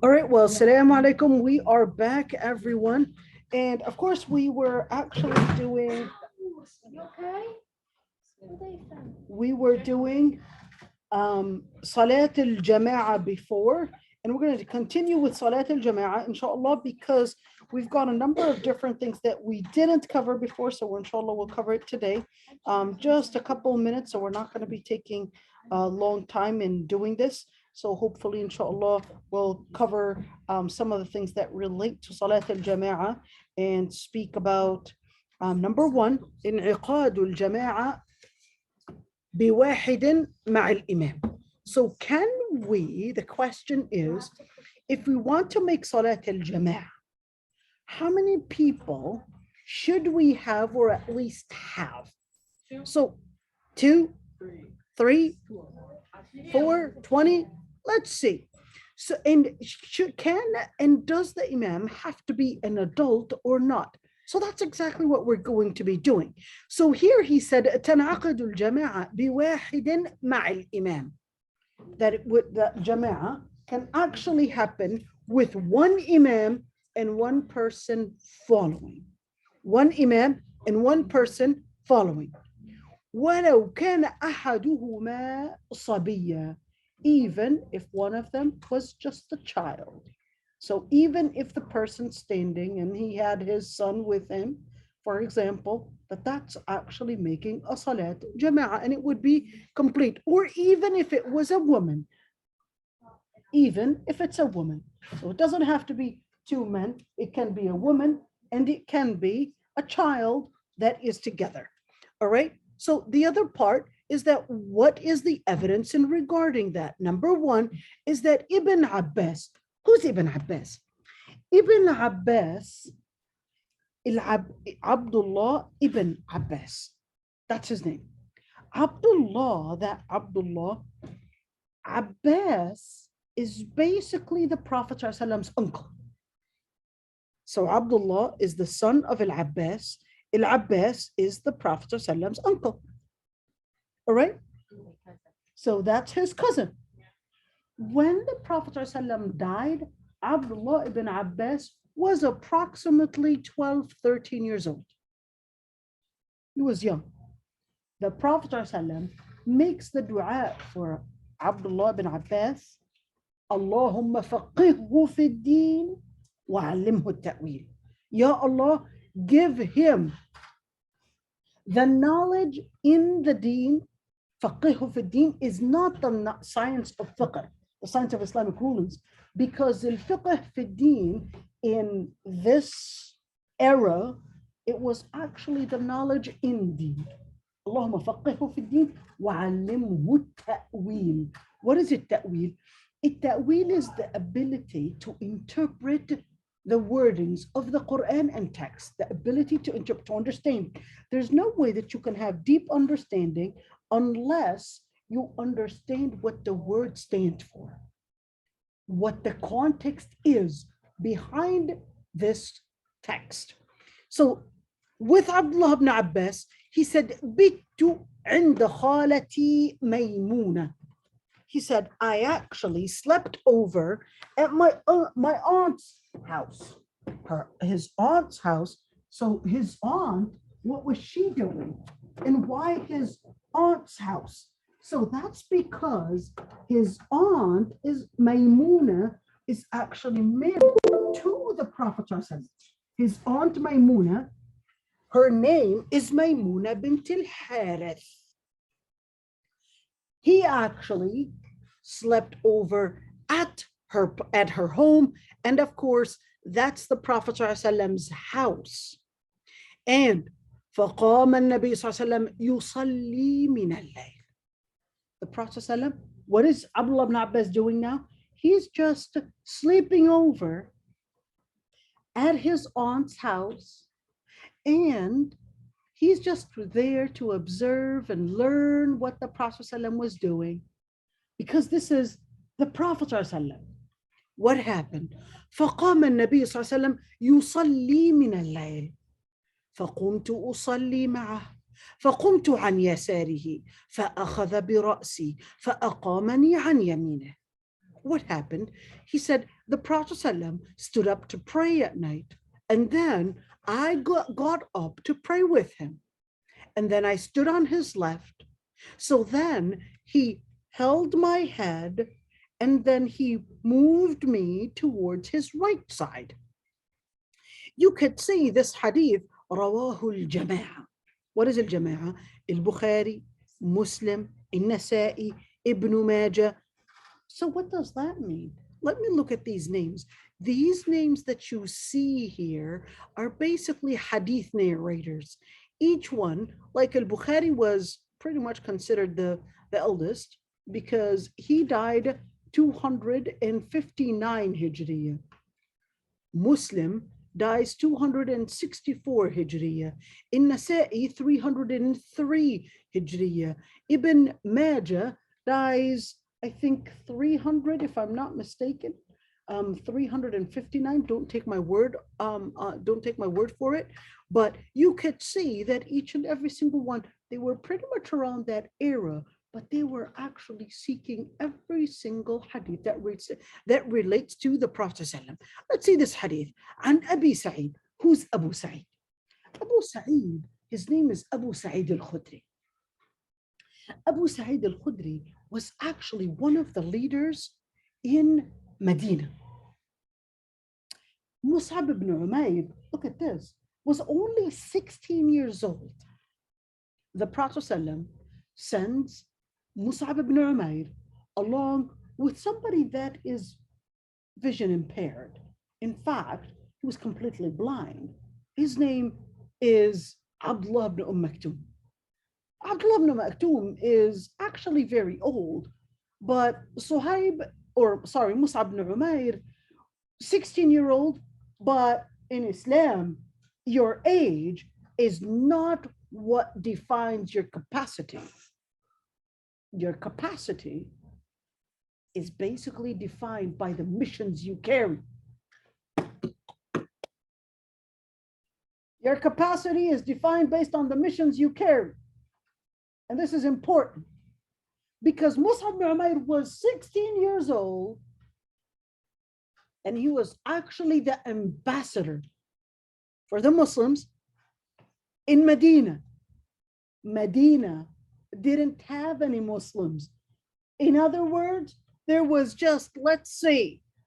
All right, well, Assalamu alaikum. We are back, everyone. And of course, we were actually doing, we were doing Salat al Jama'ah before, and we're going to continue with Salat al Jama'ah, inshallah, because we've got a number of different things that we didn't cover before. So, inshallah, we'll cover it today. Just a couple of minutes, so we're not going to be taking a long time in doing this. So, hopefully, inshallah, we'll cover some of the things that relate to Salat al Jama'ah and speak about number one, انعقاد الجماعة بواحد مع الإمام. So can we, the question is, if we want to make Salat al-Jama'ah, how many people should we have or at least have? So 2, 3, 4, 20, let's see. So and does the Imam have to be an adult or not? So that's exactly what we're going to be doing. So here he said, تنعقد الجماعة بواحد مع الإمام. That the Jama'ah can actually happen with one Imam and one person following. One Imam and one person following. ولو كان أحدهما صبيا. Even if one of them was just a child. So even if the person standing and he had his son with him, for example, that's actually making a salat jama'ah and it would be complete. Or even if it was a woman, even if it's a woman. So it doesn't have to be two men, it can be a woman and it can be a child that is together. All right. So the other part is that what is the evidence in regarding that? Number one is that Ibn Abbas. Who's Ibn Abbas? Ibn Abbas, Abdullah ibn Abbas. That's his name. Abdullah, Abbas is basically the Prophet ﷺ's uncle. So Abdullah is the son of Al-Abbas. Al-Abbas is the Prophet ﷺ's uncle. All right? So that's his cousin. When the Prophet ﷺ died, Abdullah ibn Abbas was approximately 12, 13 years old. He was young. The Prophet ﷺ makes the dua for Abdullah ibn Abbas, Allahumma faqihhu fi din wa alimhu ta'wil. Ya Allah, give him the knowledge in the deen. Faqihhu fi din is not the science of fiqh, the science of Islamic rulings, because the fiqh fi din in this era, it was actually the knowledge in deen. Allahumma faqihhu fi din wa alimhu ta'wil. What is it, ta'wil? Ta'wil is the ability to interpret the wordings of the Quran and text, the ability to interpret, to understand. There's no way that you can have deep understanding unless you understand what the word stands for, what the context is behind this text. So with Abdullah ibn Abbas, he said, Bittu inda khalati Maymuna. He said, I actually slept over at my aunt's house, his aunt's house. So his aunt, what was she doing? And why his aunt's house? So that's because his aunt is Maymuna, is actually married to the Prophet. His aunt Maymuna, her name is Maymuna bint al-Harith. He actually slept over at her home, and of course that's the Prophet ﷺ's house. And فقام النبي صلى الله عليه وسلم يصلي من الليل. The Prophet ﷺ, what is Abdullah ibn Abbas doing now? He's just sleeping over at his aunt's house, and he's just there to observe and learn what the Prophet ﷺ was doing, because this is the Prophet ﷺ. What happened? فقام النبي صلى الله عليه وسلم يصلي من الليل فقمت أصلي معه فقمت عن يساره فأخذ برأسي فأقامني عن يمينه. what happened? He said, the Prophet ﷺ stood up to pray at night. And then I got up to pray with him. And then I stood on his left. So then he held my head and then he moved me towards his right side. You could see this hadith, رواه الجماعة. What is الجماعة? البخاري, Muslim, النسائي, Ibn Majah. So what does that mean? Let me look at these names. These names that you see here are basically hadith narrators. Each one, like al-Bukhari was pretty much considered the eldest because he died 259 Hijriya. Muslim dies 264 Hijriya. In-Nasa'i 303 Hijriya. Ibn Majah dies, I think 300, if I'm not mistaken, 359. Don't take my word. Don't take my word for it. But you could see that each and every single one, they were pretty much around that era, but they were actually seeking every single hadith that relates to the Prophet. Let's see this hadith. And Abi Sa'id. Who's Abu Sa'id? Abu Sa'id, his name is Abu Sa'id al-Khudri. Abu Sa'id al-Khudri was actually one of the leaders in Medina. Mus'ab ibn Umayr, look at this, was only 16 years old. The Prophet ﷺ sends Mus'ab ibn Umayr along with somebody that is vision impaired. In fact, he was completely blind. His name is Abdullah ibn Maktoum. Abdullah ibn Maktoum is actually very old, but Mus'ab ibn Umayr, 16-year-old, but in Islam, your age is not what defines your capacity. Your capacity is basically defined by the missions you carry. Your capacity is defined based on the missions you carry. And this is important because Mus'ab ibn Umayr was 16 years old and he was actually the ambassador for the Muslims in Medina. Medina didn't have any Muslims. In other words, there was just,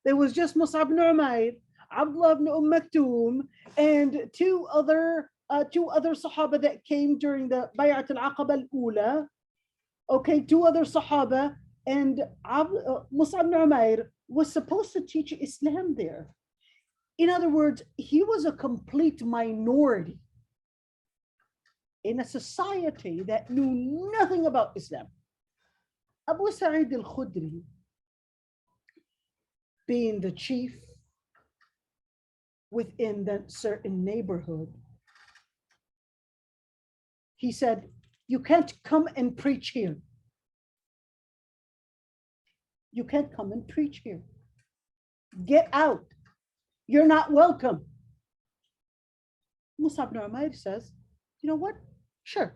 there was just Mus'ab ibn Umayr, Abdullah ibn Maktoum, and two other Sahaba that came during the Bay'at al-Aqaba al-Ula. Okay, two other Sahaba, and Mus'ab ibn Umayr was supposed to teach Islam there. In other words, he was a complete minority in a society that knew nothing about Islam. Abu Sa'id al-Khudri, being the chief within that certain neighborhood, he said, you can't come and preach here. You can't come and preach here. Get out. You're not welcome. Mus'ab ibn Umayr says, you know what? Sure.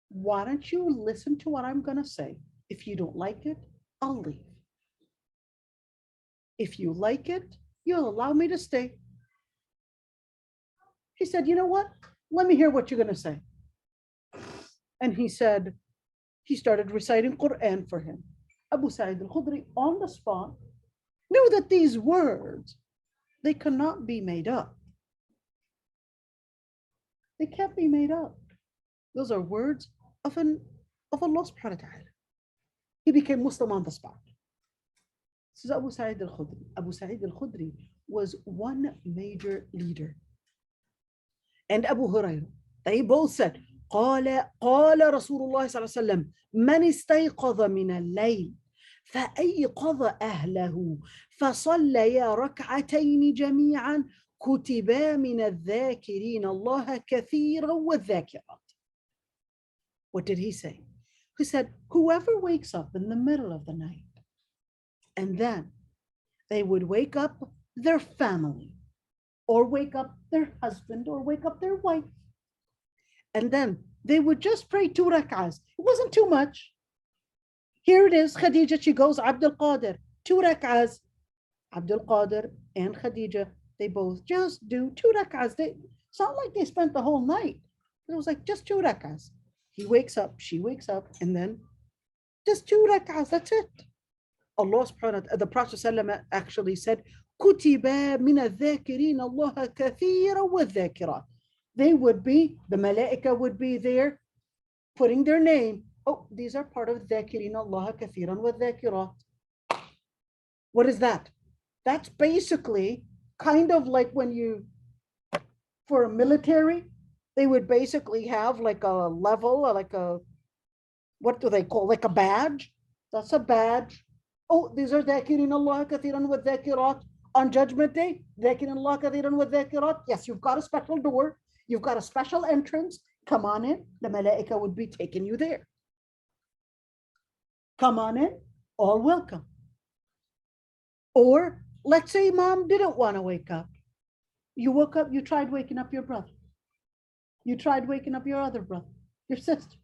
Why don't you listen to what I'm going to say? If you don't like it, I'll leave. If you like it, you'll allow me to stay. He said, you know what? Let me hear what you're going to say. And he said, he started reciting Quran for him. Abu Sa'id al-Khudri on the spot knew that these words, they cannot be made up. They can't be made up. Those are words of Allah subhanahu wa ta'ala. He became Muslim on the spot. This is Abu Sa'id al-Khudri. Abu Sa'id al-Khudri was one major leader. And Abu Hurairah, they both said, قال رسول الله صلى الله عليه وسلم من استيقظ من الليل فأيقظ أهله فصليا ركعتين جميعا كتبا من الذاكرين الله كثيرا والذاكرات. What did he say? He said, whoever wakes up in the middle of the night and then they would wake up their family or wake up their husband or wake up their wife, and then they would just pray 2 rak'ahs. It wasn't too much. Here it is, Khadija, she goes, Abdul Qadir, 2 rak'ahs. Abdul Qadir and Khadija, they both just do 2 rak'ahs. It's not like they spent the whole night. It was like just 2 rak'ahs. He wakes up, she wakes up, and then just 2 rak'ahs. That's it. Allah subhanahu wa ta'ala, the Prophet ﷺ actually said, كُتِبَ مِنَ الذَّاكِرِينَ اللَّهَ كَثِيرًا وَالذَّاكِرَاتِ. They would be, the malaika would be there putting their name. Oh, these are part of ذَاكِرِينَ اللَّهَ كَثِيرًا وَالذَّاكِرَاتِ. What is that? That's basically kind of like when you, for a military, they would basically have like a level, or like a, what do they call, like a badge? That's a badge. Oh, these are ذاكرين الله كثيرا والذاكرات. On Judgment Day, ذاكرين الله كثيرا والذاكرات. Yes, you've got a special door. You've got a special entrance. Come on in. The malaika would be taking you there. Come on in. All welcome. Or let's say mom didn't want to wake up. You woke up, you tried waking up your brother. You tried waking up your other brother, your sister.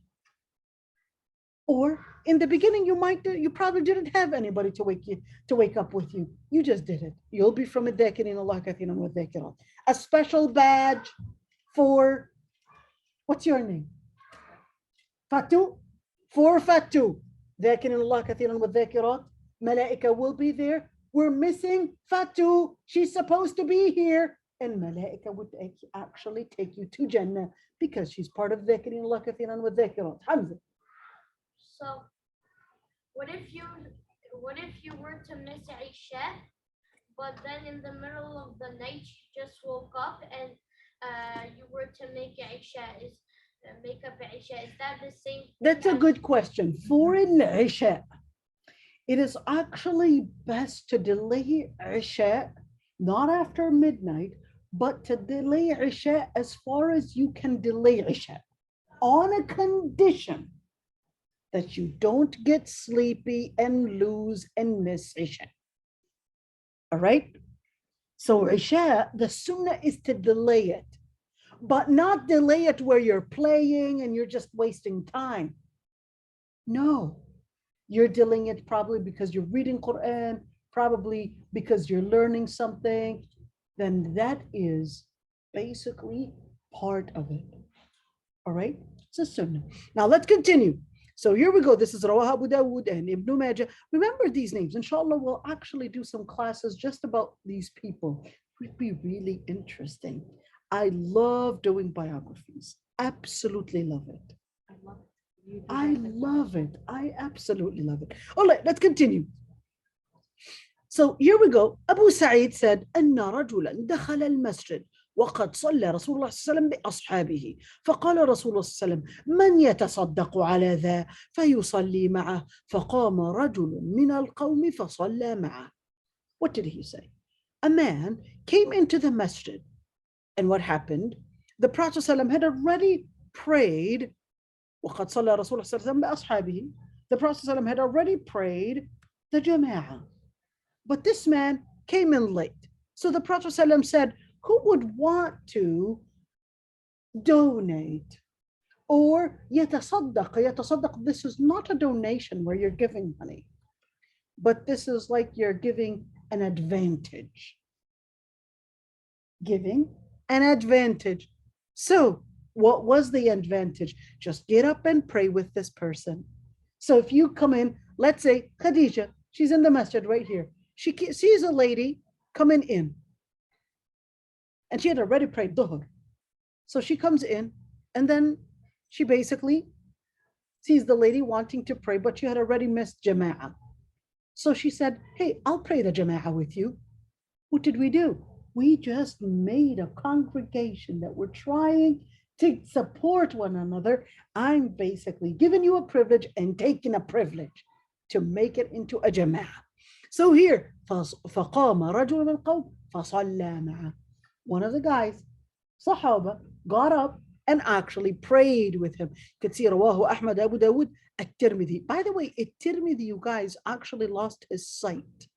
Or in the beginning, you probably didn't have anybody to wake up with you. You just did it. You'll be from الذاكرين الله كثيرا والذاكرات. A special badge for, what's your name? Fatu? For Fatu. ذاكرين الله كثيرا والذاكرات. Malaika will be there. We're missing Fatu. She's supposed to be here. And Malaika would actually take you to Jannah because she's part of ذاكرين الله كثيرا والذاكرات. Hamza. So, what if you were to miss Aysha, but then in the middle of the night you just woke up and you were to make Aysha, make up Aysha? Is that the same? That's a good question. For Aysha, it is actually best to delay Aysha, not after midnight, but to delay Aysha as far as you can delay Aysha, on a condition that you don't get sleepy and lose and miss Isha. All right? So Isha, the sunnah is to delay it, but not delay it where you're playing and you're just wasting time. No, you're delaying it probably because you're reading Quran, probably because you're learning something. Then that is basically part of it. All right? It's a sunnah. Now let's continue. So here we go. This is Rawah Abu Dawud and Ibn Majah. Remember these names. Inshallah, we'll actually do some classes just about these people. It would be really interesting. I love doing biographies. Absolutely love it. I love it. I absolutely love it. All right, let's continue. So here we go. Abu Sa'id said, أن رجلا دخل المسجد وقد صلى رسول الله صلى الله عليه وسلم بأصحابه فقال رسول الله صلى الله عليه وسلم من يتصدق على ذا فيصلي معه فقام رجل من القوم فصلى معه. What did he say? A man came into the masjid, and what happened? The Prophet ﷺ had already prayed. وقد صلى رسول الله صلى الله عليه وسلم بأصحابه. The Prophet ﷺ had already prayed the Jama'ah. But this man came in late. So the Prophet ﷺ said, who would want to donate or يتصدق? يتصدق, this is not a donation where you're giving money, but this is like you're giving an advantage. Giving an advantage. So what was the advantage? Just get up and pray with this person. So if you come in, let's say Khadija, she's in the masjid right here. She sees a lady coming in. And she had already prayed Dhuhr. So she comes in and then she basically sees the lady wanting to pray, but she had already missed Jama'ah. So she said, hey, I'll pray the Jama'ah with you. What did we do? We just made a congregation that we're trying to support one another. I'm basically giving you a privilege and taking a privilege to make it into a Jama'ah. So here, فَقَامَ رَجُلٌ مِنَ الْقَوْمِ فَصَلَّى مَعَهُ. One of the guys, Sahaba, got up and actually prayed with him. You could see Rawahu Ahmad Abu Dawud at-Tirmidhi. By the way, at-Tirmidhi, you guys, actually lost his sight.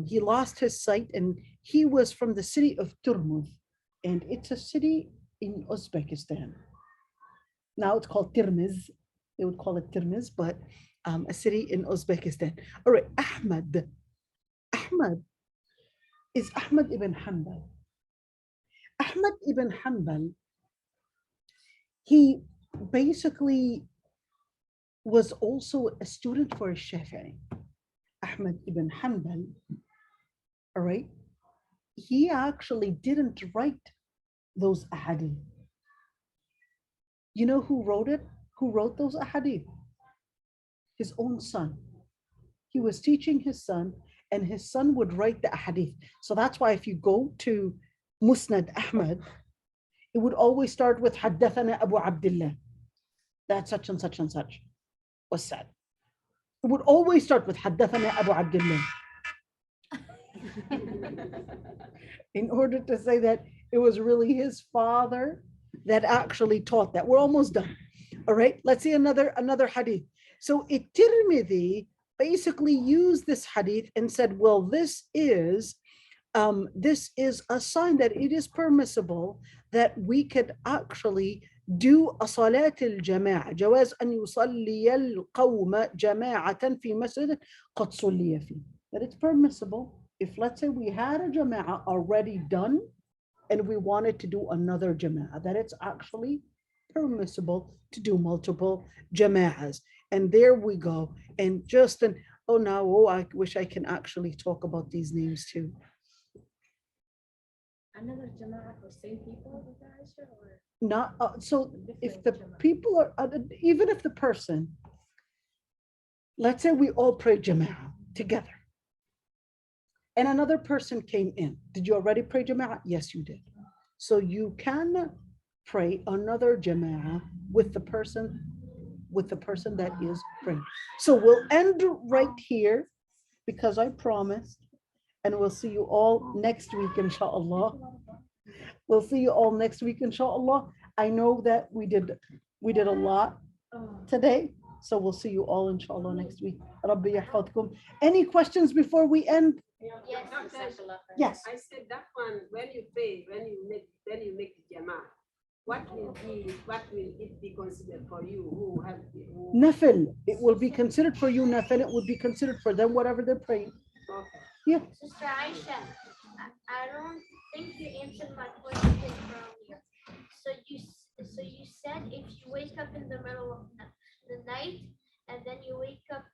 He lost his sight and he was from the city of Turmuz. And it's a city in Uzbekistan. Now it's called Tirmiz. They would call it Tirmiz, but a city in Uzbekistan. All right, Ahmad. Ahmad is Ahmad ibn Hanbal. Ahmad ibn Hanbal, he basically was also a student for Shafi'i. Ahmad ibn Hanbal, all right, he actually didn't write those ahadith. You know who wrote it? Who wrote those ahadith? His own son. He was teaching his son, and his son would write the ahadith. So that's why if you go to Musnad Ahmad, it would always start with Haddathana Abu Abdullah. That such and such and such was said. It would always start with Haddathana Abu Abdullah. In order to say that it was really his father that actually taught that. We're almost done. All right, let's see another hadith. So At-Tirmidhi basically used this hadith and said, well, this is a sign that it is permissible that we could actually do a salat al-jama'a, جواز أن يصلي القوم جماعة في مسجد قد صلي فيه. That it's permissible if, let's say, we had a jama'a already done and we wanted to do another jama'a, that it's actually permissible to do multiple jama'as. And there we go. And just an, I wish I can actually talk about these names too. Another jama'a for same people, Aysha, or Not so if the people are, even if the person, let's say we all pray jama'ah together and another person came in. Did you already pray jama'ah? Yes, you did. So you can pray another jama'ah with the person that is praying. So we'll end right here because I promised, and we'll see you all next week, inshallah. We'll see you all next week, inshallah. I know that we did a lot today, so we'll see you all, inshallah, next week. Rabbi yahfadkum. Any questions before we end? Yes. I said that one, when you pray, when you make the jama'ah, what will it be considered for you who have Nafil. It will be considered for you nafil. It would be considered for them whatever they're praying. Okay. Yeah. Sister Aisha, I don't think you answered my question earlier. So you said if you wake up in the middle of the night and then you wake up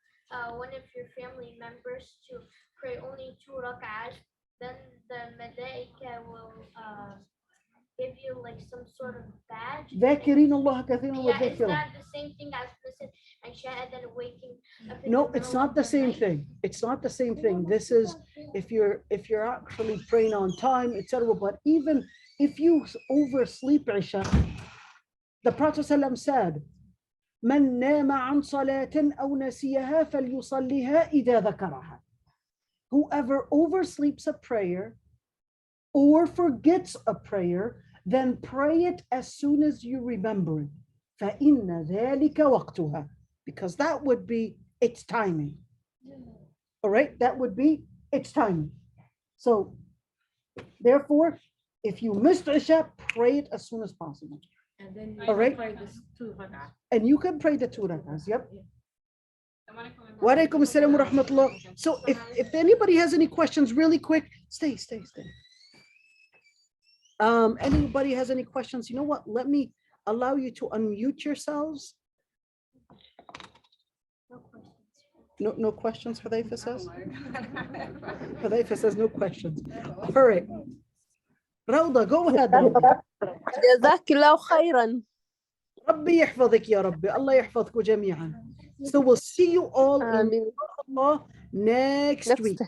one of your family members to pray only 2 rak'ahs, then the malaika will give you like some sort of badge. ذاكرين الله كثيرا Yeah, is وذكرا. that the same thing as Mrs. Aisha and then waking up in No, the it's middle not of the same night? thing. It's not the same thing. This is if you're actually praying on time, etc. But even if you oversleep Isha, the Prophet ﷺ said, من نام عن صلاة أو نسيها فليصليها إذا ذكرها. Whoever oversleeps a prayer or forgets a prayer, then pray it as soon as you remember it. فإن ذلك وقتها. Because that would be its timing. All right, that would be its timing. So, therefore, if you missed Isha, pray it as soon as possible. and then All right. pray this 2 rak'ah. And you can pray the 2 rak'ahs. Yep. Wa alaikum assalam wa rahmatullah. So if anybody has any questions really quick, stay. Anybody has any questions? You know what? Let me allow you to unmute yourselves. No questions, Hudayfa says? Hudayfa says no questions. All right. Rauda, go ahead. Rauda. جزاك الله خيرا. ربي يحفظك يا ربي. الله يحفظكم جميعا. So we'll see you all آمين. inshallah next week.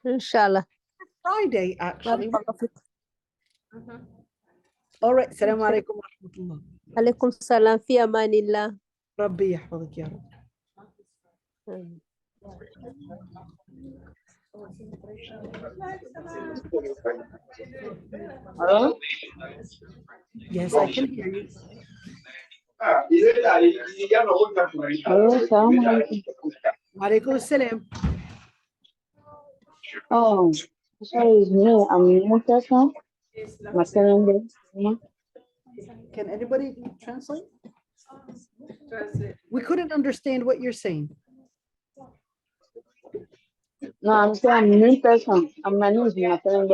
إن شاء الله. Friday, actually. بارك الله فيك. All right. السلام عليكم ورحمة الله. عليكم السلام في أمان الله. ربي يحفظك يا رب. آمين. Hello? Yes, I can hear you. Hello, Assalamu alaikum. وعليكم السلام. Oh, sorry, it's me. I'm Mustafa. My second name. Can anybody translate? Translate. We couldn't understand what you're saying. No, I'm saying new person. I'm my news, my friend.